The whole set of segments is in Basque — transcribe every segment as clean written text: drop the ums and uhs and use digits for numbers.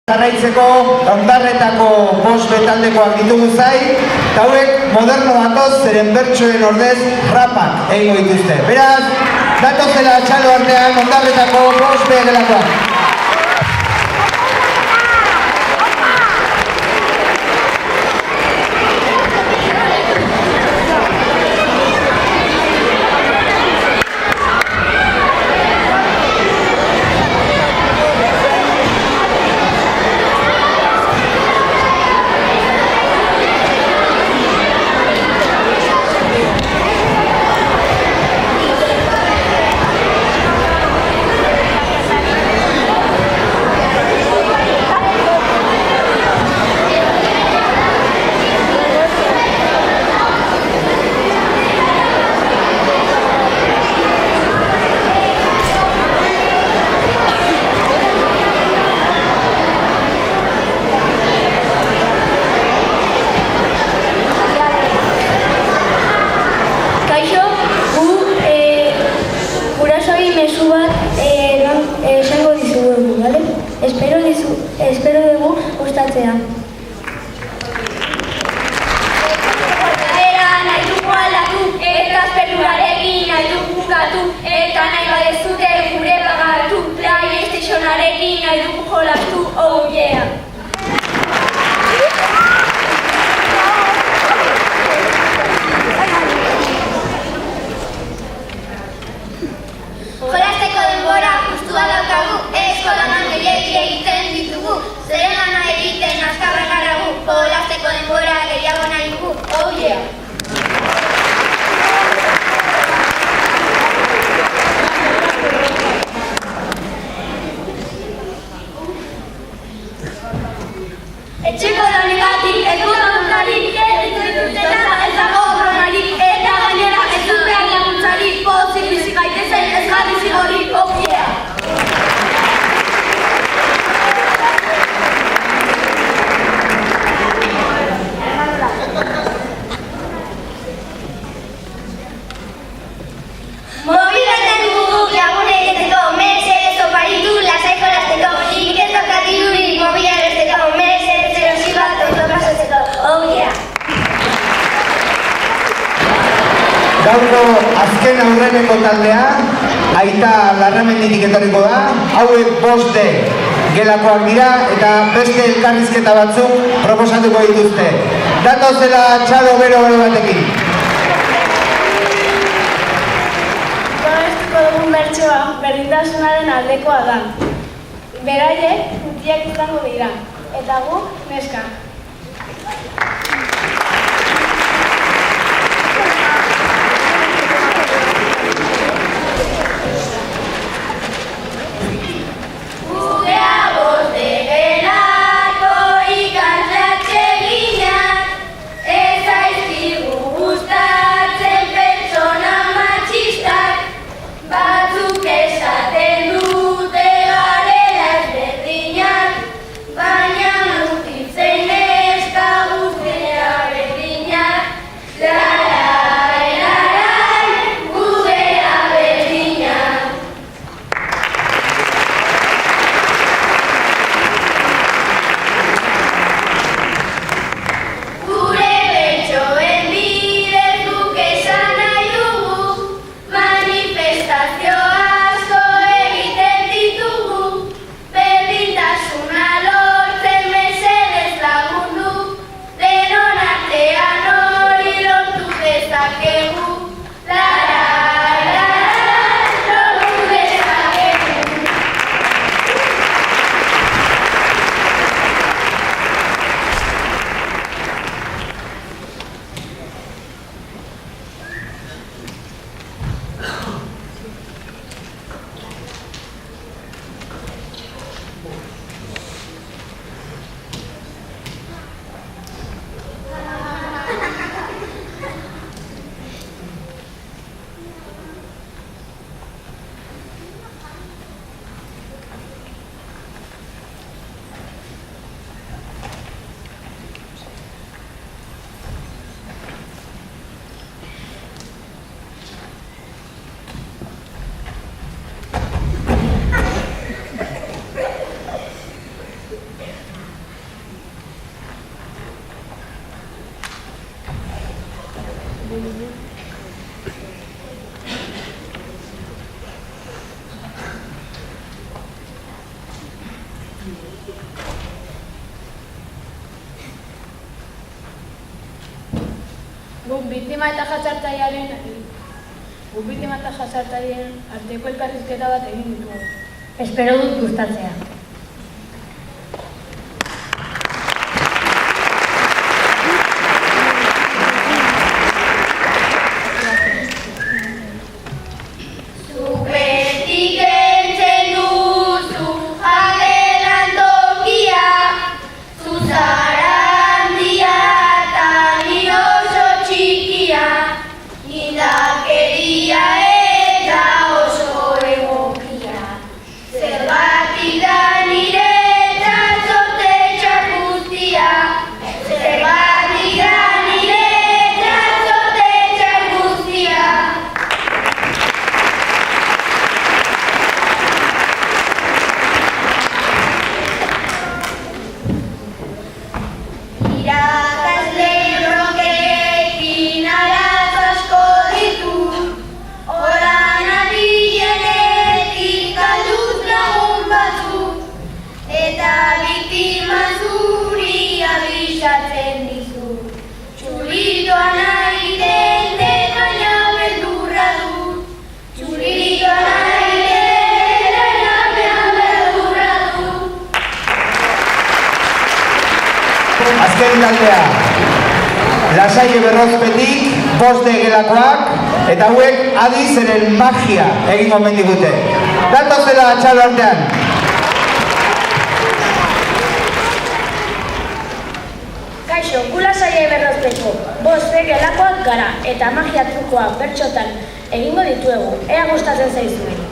Jarraitzeko Ondarretako 5 betaldekoak ditugu zai, eta hauek moderno batoz zeren bertsoen ordez rapak egingo dituzte. Beraz, datozela txalo artean Ondarretako 5 betaldekoak. Espero dugu gustatzea. Nahi dugu aldatu, eta esperturarekin nahi dugu bukatu, eta nahi badezute gure bagatu, PlayStationarekin nahi dugu jolastu, oh yeah! Jolasteko denbora gustua daukagu, eskolanan gehiegi egiten ditugu, zeren lana egiten azkarra garagu, jolasteko denbora gehiago nahi dugu, oh yeah! Etxeko lanegatik, ez dut laguntzarik, ez dago obronarik, eta gainera ez dut behar laguntzarik, pozik bizi gaitezen ez jarri zigorik, oh yeah! Mobileten dugu lagun egiteko, mesedez oparitu lasai jolasteko, nik ez daukat dirurik mobila erosteko, mesedez erosi bat ondo pasatzeko, oh yeah! Gaurko azken aurreneko taldea, Aita Larramenditik etorriko da, hauek 5 gelakoak dira eta beste elkarrizketa batzuk proposatuko dituzte. Datozela txalo bero batekin. Babestuko dugun bertsoa berdintasunaren aldekoa da. Beraiek mutiak izango dira, eta guk neska. Baina mutitzen ez da guztien Guk biktima eta jasatzailearen arteko elkarrizketa bat egin ditugu. Espero dut gustatzea. Azken taldea, Lasaie Berrozpetik, 5 gelakoak, eta hauek Adizeren magia egin omen digute. Datozela txalo artean. Kaixo, gu Lasaie Berrozpeko, 5 gelakoak gara, eta magia trukoa bertxotan egingo dituegu, ea gustatzen zaizuen.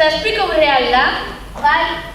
Zazpiko real da? Bai.